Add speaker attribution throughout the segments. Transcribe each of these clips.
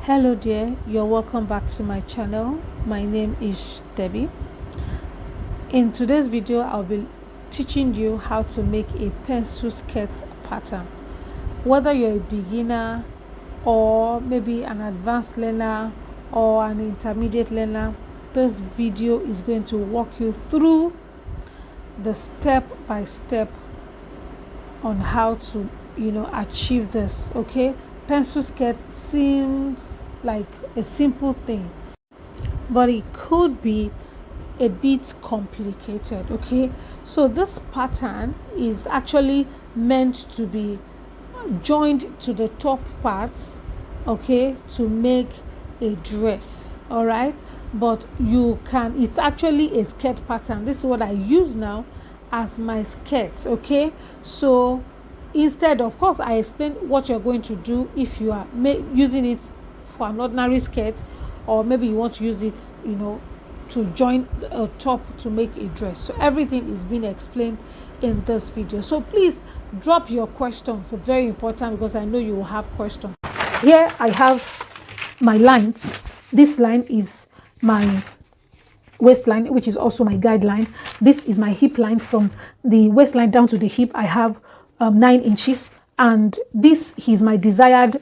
Speaker 1: Hello dear, you're welcome back to my channel. My name is Debbie. In today's video, I'll be teaching you how to make a pencil skirt pattern. Whether you're a beginner or maybe an advanced learner or an intermediate learner, this video is going to walk you through the step by step on how to achieve this. Okay, pencil skirt seems like a simple thing, but it could be a bit complicated. Okay, so this pattern is actually meant to be joined to the top parts, okay, to make a dress. All right, but it's actually a skirt pattern. This is what I use now as my skirt. Okay, so instead, of course, I explain what you're going to do if you are using it for an ordinary skirt, or maybe you want to use it to join a top to make a dress. So everything is being explained in this video, so please drop your questions. It's very important because I know you will have questions. Here I have my lines. This line is my waistline, which is also my guideline. This is my hip line. From the waistline down to the hip, I have 9 inches, and this is my desired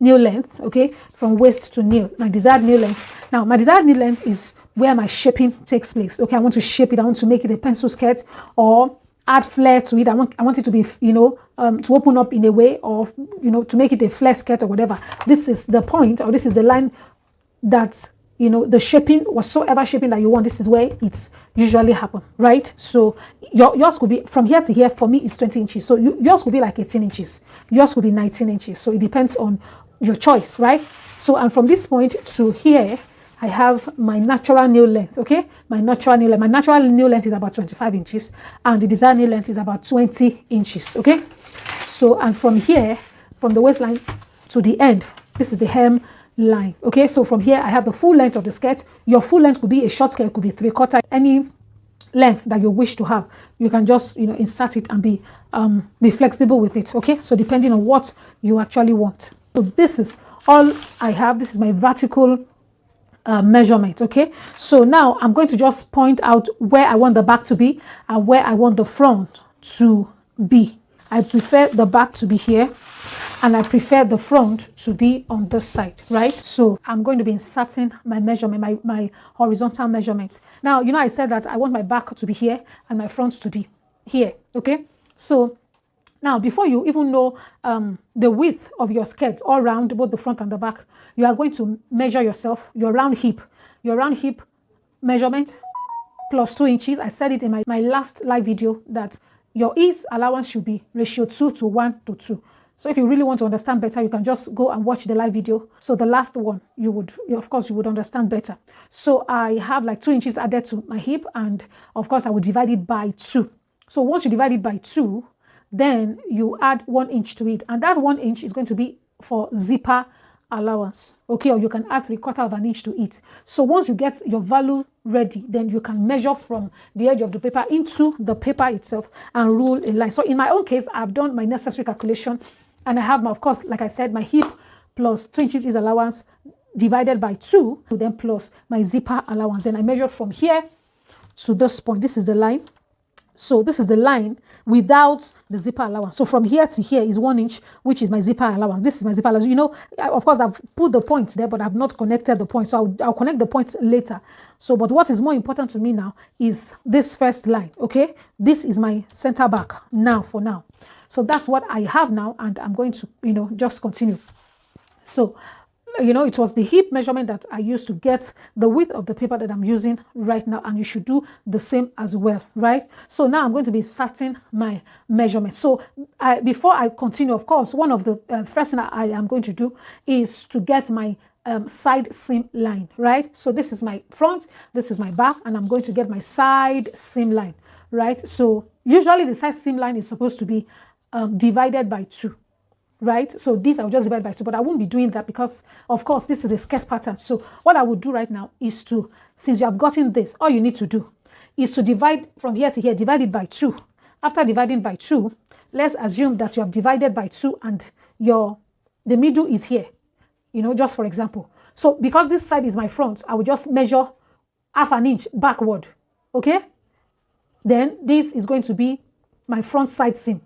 Speaker 1: nail length. Okay, from waist to nail, my desired nail length. Now my desired nail length is where my shaping takes place. Okay, I want to shape it. I want to make it a pencil skirt or add flair to it. I want it to be to open up in a way, or to make it a flare skirt or whatever. This is the point, or this is the line that the shaping, whatsoever shaping that you want, this is where it's usually happen, right? So yours could be from here to here. For me, it's 20 inches. So yours could be like 18 inches. Yours could be 19 inches. So it depends on your choice, right? So, and from this point to here, I have my natural nail length. Okay, my natural nail length is about 25 inches, and the desired nail length is about 20 inches. Okay, so, and from here, from the waistline to the end, this is the hem line. Okay, so from here I have the full length of the skirt. Your full length could be a short skirt, could be 3/4, any length that you wish to have. You can just insert it and be flexible with it. Okay, so depending on what you actually want. So this is all I have. This is my vertical measurement. Okay, so now I'm going to just point out where I want the back to be and where I want the front to be. I prefer the back to be here, and I prefer the front to be on this side, right? So I'm going to be inserting my measurement, my horizontal measurement. Now, I said that I want my back to be here and my front to be here. Okay, so now before you even know the width of your skirt all round, both the front and the back, you are going to measure yourself, your round hip measurement plus 2 inches. I said it in my last live video that your ease allowance should be ratio 2 to 1 to 2. So if you really want to understand better, you can just go and watch the live video. So the last one, of course, you would understand better. So I have like 2 inches added to my hip, and of course I would divide it by 2. So once you divide it by 2, then you add 1 inch to it, and that 1 inch is going to be for zipper allowance. Okay, or you can add 3/4 of an inch to it. So once you get your value ready, then you can measure from the edge of the paper into the paper itself and rule a line. So in my own case, I've done my necessary calculation, and I have, of course, like I said, my hip plus 2 inches is allowance divided by 2, then plus my zipper allowance. Then I measured from here to this point. This is the line. So this is the line without the zipper allowance. So from here to here is 1 inch, which is my zipper allowance. This is my zipper allowance. Of course, I've put the points there, but I've not connected the points. So I'll connect the points later. So, but what is more important to me now is this first line. Okay, this is my center back now for now. So that's what I have now, and I'm going to just continue. So it was the hip measurement that I used to get the width of the paper that I'm using right now, and you should do the same as well, right? So now I'm going to be inserting my measurement. So before I continue, of course, one of the first thing I am going to do is to get my side seam line, right? So this is my front, this is my back, and I'm going to get my side seam line, right? So usually the side seam line is supposed to be divided by 2. Right, so this I'll just divide by 2, but I won't be doing that because, of course, this is a skirt pattern. So what I would do right now is to, since you have gotten this, all you need to do is to divide from here to here, divide it by 2. After dividing by 2, let's assume that you have divided by 2 and the middle is here. just for example. So because this side is my front, I will just measure half an inch backward, okay? Then this is going to be my front side seam.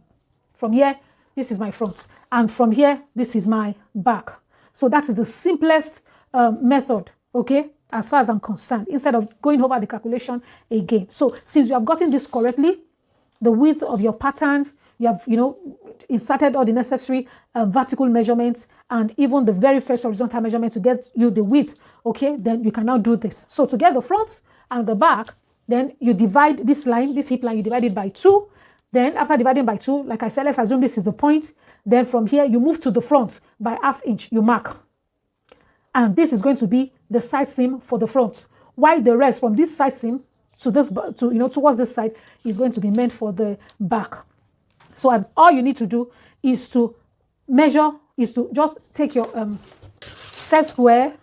Speaker 1: From here, this is my front. And from here, this is my back. So that is the simplest method, okay, as far as I'm concerned, instead of going over the calculation again. So since you have gotten this correctly, the width of your pattern, you have, inserted all the necessary vertical measurements and even the very first horizontal measurement to get you the width, okay, then you can now do this. So to get the front and the back, then you divide this line, this hip line, you divide it by 2. Then after dividing by 2, like I said, let's assume this is the point. Then from here, you move to the front by ½ inch, you mark. And this is going to be the side seam for the front. While the rest from this side seam to this, towards this side is going to be meant for the back. So all you need to do is to measure, is to just take your set square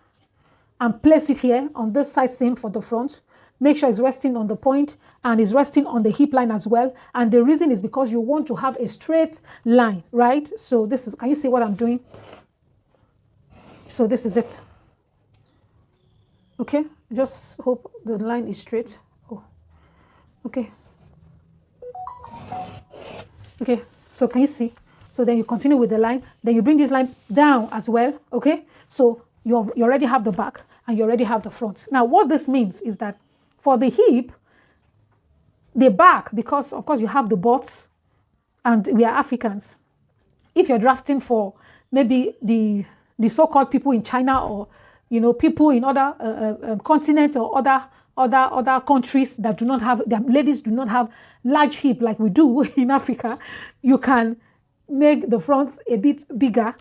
Speaker 1: and place it here on this side seam for the front. Make sure it's resting on the point and it's resting on the hip line as well. And the reason is because you want to have a straight line, right? So this is, can you see what I'm doing? So this is it. Okay, just hope the line is straight. Oh, okay. Okay, so can you see? So then you continue with the line. Then you bring this line down as well, okay? So you already have the back and you already have the front. Now, what this means is that for the hip, the back, because of course you have the butts and we are Africans. If you're drafting for maybe the so-called people in China or, people in other continents or other countries that do not have, their ladies do not have large hip like we do in Africa, you can make the front a bit bigger,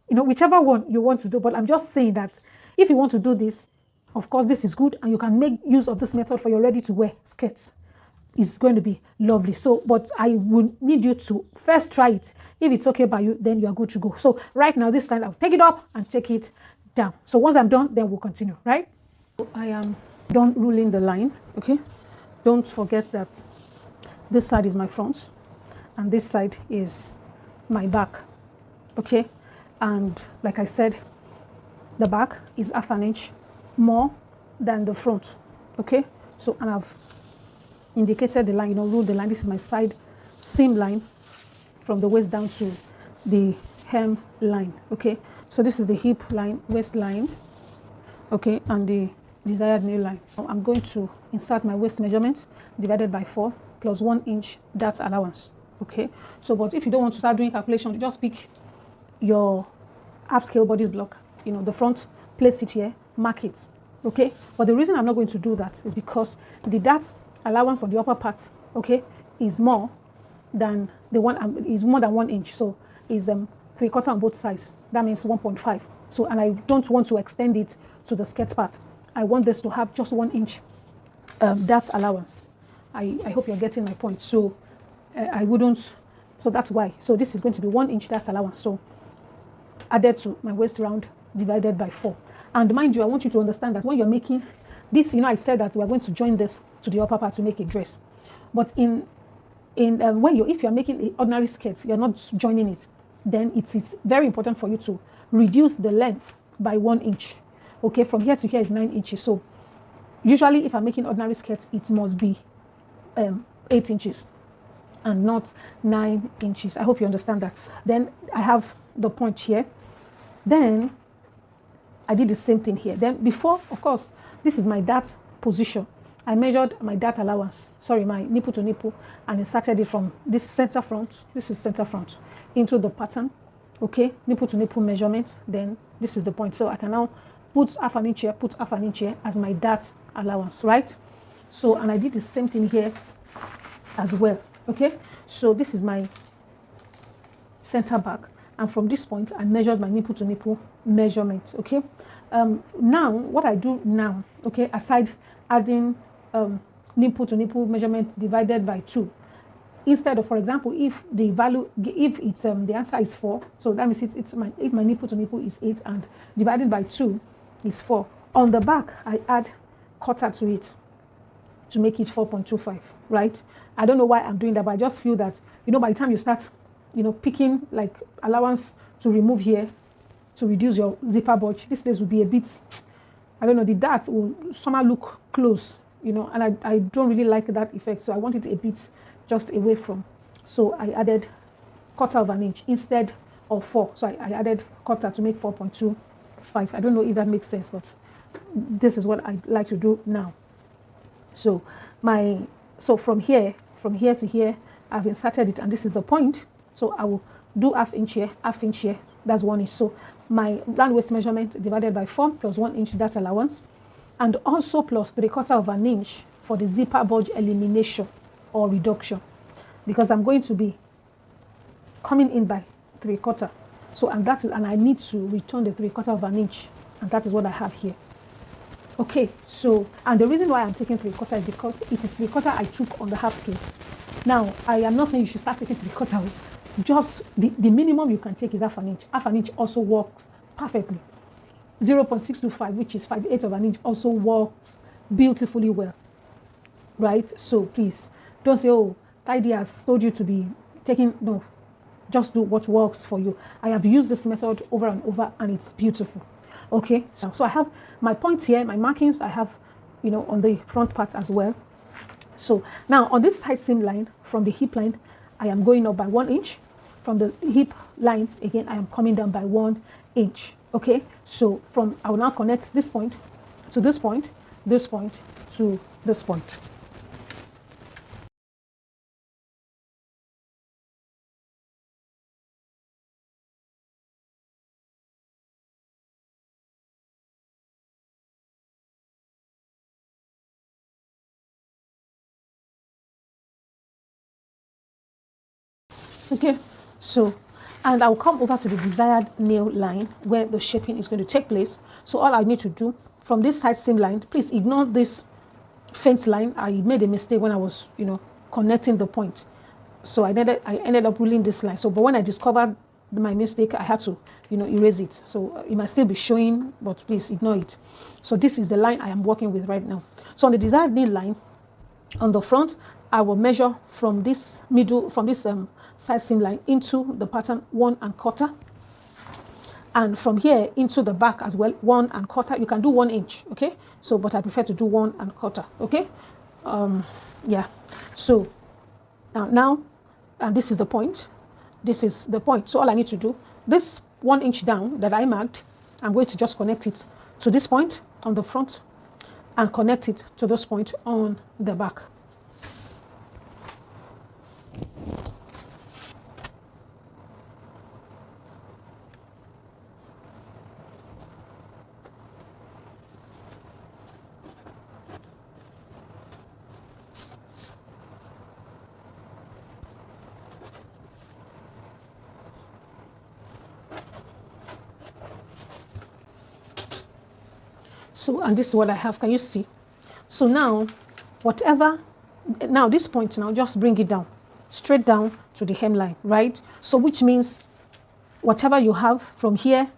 Speaker 1: whichever one you want to do. But I'm just saying that if you want to do this, of course, this is good, and you can make use of this method for your ready-to-wear skirts. It's going to be lovely. So, but I would need you to first try it. If it's okay by you, then you are good to go. So right now, this line, I'll take it up and take it down. So once I'm done, then we'll continue, right? I am done ruling the line, okay? Don't forget that this side is my front, and this side is my back, okay? And like I said, the back is ½ an inch more than the front, okay? So, and I've indicated the line, ruled the line. This is my side seam line from the waist down to the hem line, okay? So this is the hip line, waist line, okay, and the desired knee line. I'm going to insert my waist measurement divided by 4 plus 1 inch dart allowance, okay? So, but if you don't want to start doing calculation, you just pick your half scale body block, the front, place it here, mark it, okay? But the reason I'm not going to do that is because the dart allowance on the upper part, okay, is more than the one, is more than 1 inch. So is 3/4 on both sides. That means 1.5. So, and I don't want to extend it to the skirt part. I want this to have just 1 inch dart allowance. I hope you're getting my point. So I wouldn't, so that's why. So this is going to be 1 inch dart allowance. So added to my waist round divided by 4. And mind you, I want you to understand that when you're making this, I said that we're going to join this to the upper part to make a dress. But if you're making an ordinary skirt, you're not joining it, then it is very important for you to reduce the length by 1 inch. Okay, from here to here is 9 inches. So usually if I'm making ordinary skirts, it must be 8 inches and not 9 inches. I hope you understand that. Then I have the point here. Then I did the same thing here. Then before, of course, this is my dart position. I measured my dart allowance, my nipple to nipple, and inserted it from this center front, this is center front, into the pattern, okay, nipple to nipple measurement. Then this is the point. So I can now put ½ an inch here, put ½ an inch here as my dart allowance, right? So, and I did the same thing here as well, okay? So this is my center back. And from this point, I measured my nipple to nipple measurement, okay? Now, what I do now, okay, aside adding nipple to nipple measurement divided by 2, instead of, for example, if the value, if it's the answer is 4, so that means if my nipple to nipple is 8 and divided by 2 is 4, on the back I add quarter to it to make it 4.25, right? I don't know why I'm doing that, but I just feel that, by the time you start, picking like allowance to remove here to reduce your zipper bulge. This place will be a bit, I don't know, the darts will somehow look close, you know, and I don't really like that effect. So I want it a bit just away from. So I added 1/4 inch instead of 4. So I added quarter to make 4.25. I don't know if that makes sense, but this is what I like to do now. So from here to here, I've inserted it, and this is the point. So I will do ½ inch here, ½ inch here. That's 1 inch. So my land waste measurement divided by 4 plus 1 inch, that allowance, and also plus 3/4 inch for the zipper bulge elimination or reduction, because I'm going to be coming in by 3/4. So and I need to return the 3/4 inch, and that is what I have here. Okay, so and the reason why I'm taking 3/4 is because it is 3/4 I took on the half scale. Now I am not saying you should start taking 3/4. Just the minimum you can take is ½ inch. ½ inch also works perfectly. 0.625, which is 5/8 of an inch, also works beautifully well. Right? So please don't say, oh, Thydee has told you to be taking. No, just do what works for you. I have used this method over and over, and it's beautiful. Okay, so I have my points here, my markings I have, you know, on the front part as well. So now on this side seam line from the hip line, I am going up by 1 inch. From the hip line, again, I am coming down by 1 inch. Okay, so I will now connect this point to this point to this point. Okay, so, and I'll come over to the desired nail line where the shaping is going to take place. So all I need to do from this side seam line, please ignore this fence line. I made a mistake when I was, you know, connecting the point. So I ended up ruling this line. So, but when I discovered my mistake, I had to, you know, erase it. So it might still be showing, but please ignore it. So this is the line I am working with right now. So on the desired nail line, on the front, I will measure from this side seam line into the pattern 1¼ and from here into the back as well 1¼ You can do 1 inch, okay, so but I prefer to do 1¼ okay. Yeah, so now and this is the point, so all I need to do, this 1 inch down that I marked, I'm going to just connect it to this point on the front and connect it to this point on the back. So, and this is what I have. Can you see? So now, this point now, just bring it down, straight down to the hemline, right? So, which means whatever you have from here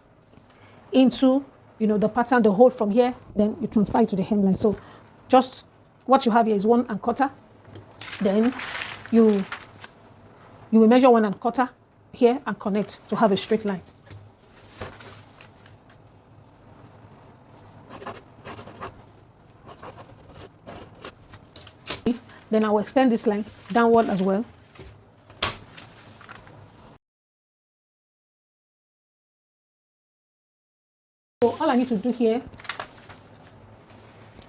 Speaker 1: into, you know, the pattern, the whole from here, then you transfer it to the hemline. So, just what you have here is 1¼ Then you will measure 1¼ here and connect to have a straight line. Then I will extend this line downward as well. So all I need to do here,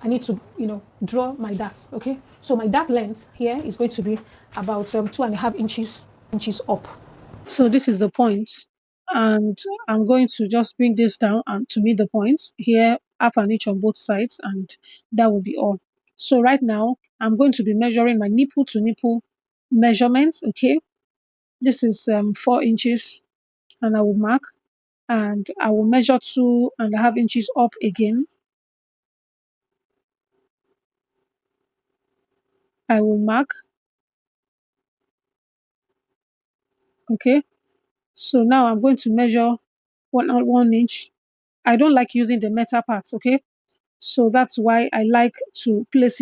Speaker 1: I need to, you know, draw my darts, okay? So my dart length here is going to be about 2½ inches up. So this is the point, and I'm going to just bring this down and to meet the point here, ½ inch on both sides, and that will be all. So right now, I'm going to be measuring my nipple to nipple measurement, okay? This is 4 inches, and I will mark, and I will measure 2½ inches up again. I will mark, okay? So now I'm going to measure 1 inch. I don't like using the metal parts, okay? So that's why I like to place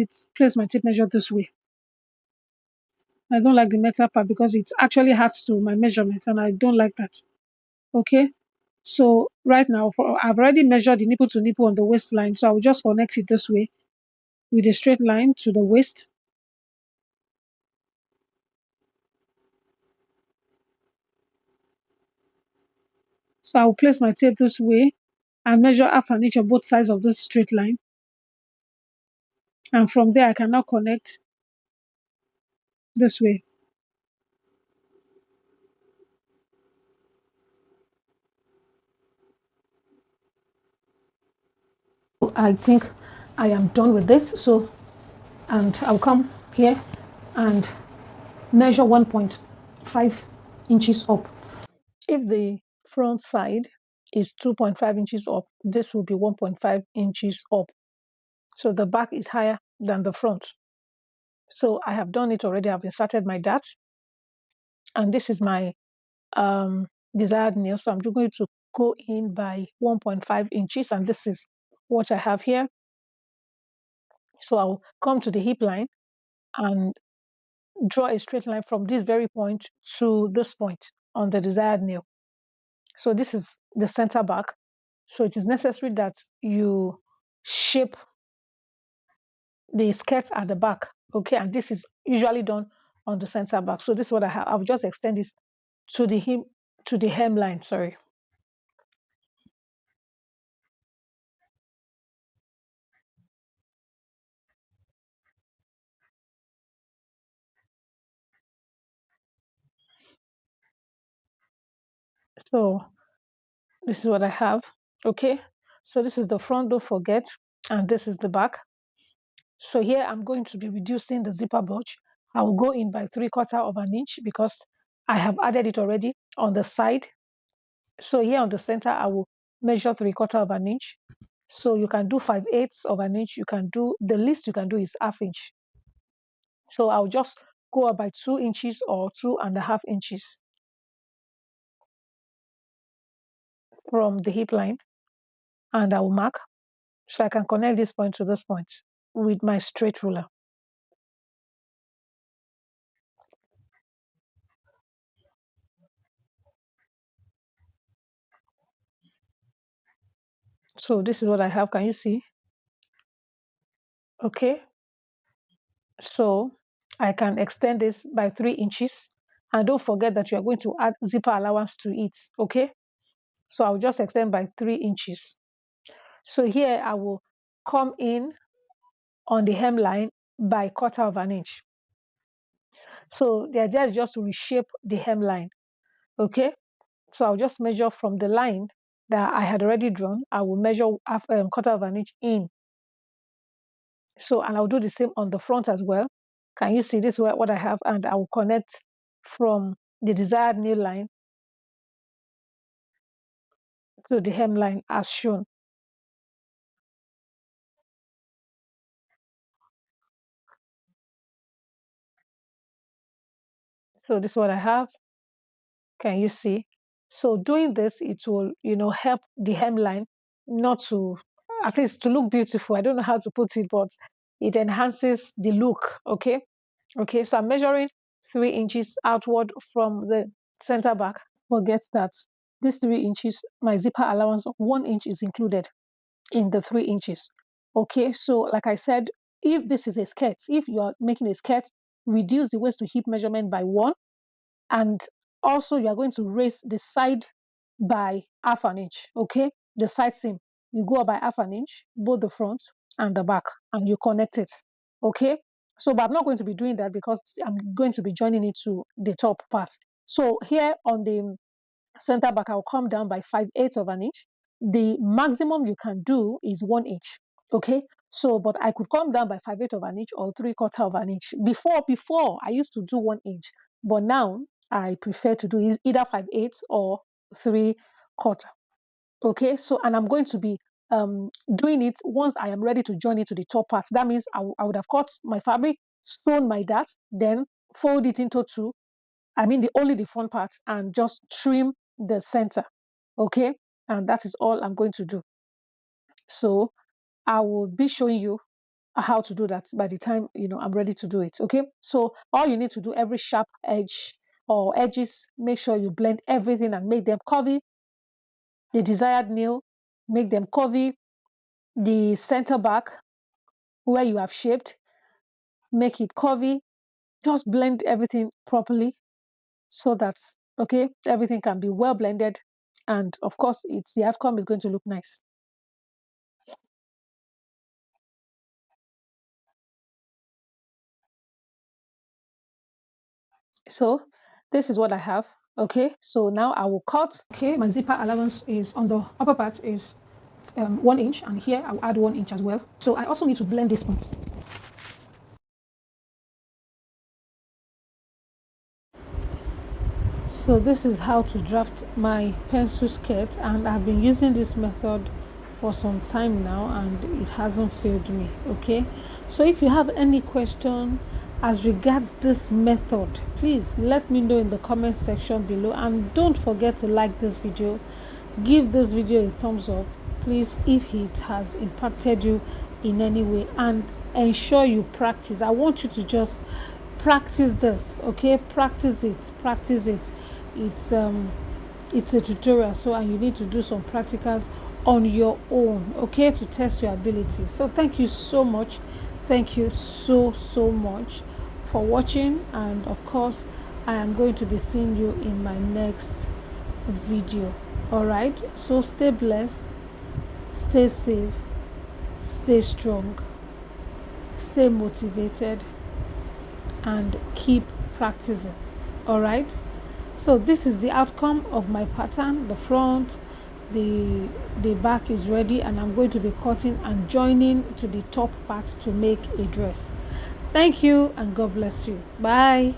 Speaker 1: my tape measure this way. I don't like the metal part because it actually adds to my measurement, and I don't like that. Okay, So right now, I've already measured the nipple to nipple on the waistline. So I will just connect it this way with a straight line to the waist. So I will place my tape this way and measure half an inch on both sides of this straight line. And from there, I can now connect this way. I think I am done with this. So, and I'll come here and measure 1.5 inches up. If the front side is 2.5 inches up, this will be 1.5 inches up. So the back is higher than the front. So I have done it already. I've inserted my dart, and this is my desired nail. So I'm going to go in by 1.5 inches, and this is what I have here. So I'll come to the hip line and draw a straight line from this very point to this point on the desired nail. So this is the center back. So it is necessary that you shape the skirt at the back. Okay, and this is usually done on the center back. So this is what I have. I'll just extend this to the hemline. Sorry. So this is what I have. Okay. So this is the front, don't forget, and this is the back. So here I'm going to be reducing the zipper bulge. I will go in by 3/4 of an inch because I have added it already on the side. So here on the center, I will measure 3/4 of an inch. So you can do 5/8 of an inch. You can do, the least you can do is ½ inch. So I'll just go up by 2 inches or 2.5 inches from the hip line, and I will mark so I can connect this point to this point with my straight ruler. So this is what I have. Can you see? Okay. So I can extend this by 3 inches. And don't forget that you are going to add zipper allowance to it. Okay. So I'll just extend by 3 inches. So here I will come in on the hemline by 1/4 of an inch. So the idea is just to reshape the hemline. Okay. So I'll just measure from the line that I had already drawn. I will measure 1/4 of an inch in. So, and I'll do the same on the front as well. Can you see this what I have? And I will connect from the desired nail line to the hemline as shown. So this is what I have. Can you see? So doing this, it will, help the hemline not to, at least to look beautiful. I don't know how to put it, but it enhances the look. Okay. Okay. So I'm measuring 3 inches outward from the center back. Forget that this 3 inches, my zipper allowance of 1 inch is included in the 3 inches. Okay, so like I said, if this is a skirt, if you are making a skirt, reduce the waist to hip measurement by 1, and also you are going to raise the side by ½ an inch. Okay, the side seam, you go up by ½ an inch, both the front and the back, and you connect it. Okay, so but I'm not going to be doing that because I'm going to be joining it to the top part. So here on the center back, I'll come down by 5/8 of an inch. The maximum you can do is 1 inch. Okay. So, but I could come down by 5/8 of an inch or 3/4 of an inch. Before I used to do 1 inch, but now I prefer to do is either 5/8 or 3/4. Okay. So, and I'm going to be doing it once I am ready to join it to the top part. That means I would have cut my fabric, sewn my dart, then fold it into two. I mean, only the front part, and just trim the center. Okay. And that is all I'm going to do. So I will be showing you how to do that by the time I'm ready to do it. Okay. So all you need to do, every sharp edge or edges, make sure you blend everything and make them curvy the desired nail, make them curvy. The center back where you have shaped, make it curvy. Just blend everything properly so that, okay, everything can be well blended, and of course the outcome is going to look nice. So this is what I have. Okay, so now I will cut. Okay, my zipper allowance is on the upper part is 1 inch, and here I'll add 1 inch as well. So I also need to blend this part. So this is how to draft my pencil skirt, and I've been using this method for some time now and it hasn't failed me. Okay, so if you have any question as regards this method, please let me know in the comment section below, and don't forget to like this video, give this video a thumbs up please if it has impacted you in any way, and ensure you practice. I want you to just practice this. Okay, practice it. It's a tutorial, so, and you need to do some practicals on your own, okay, to test your ability. So thank you so much, thank you so much for watching, and of course I am going to be seeing you in my next video. All right, so stay blessed, stay safe, stay strong, stay motivated, and keep practicing. All right, so this is the outcome of my pattern. The front, the back is ready, and I'm going to be cutting and joining to the top part to make a dress. Thank you, and God bless you. Bye.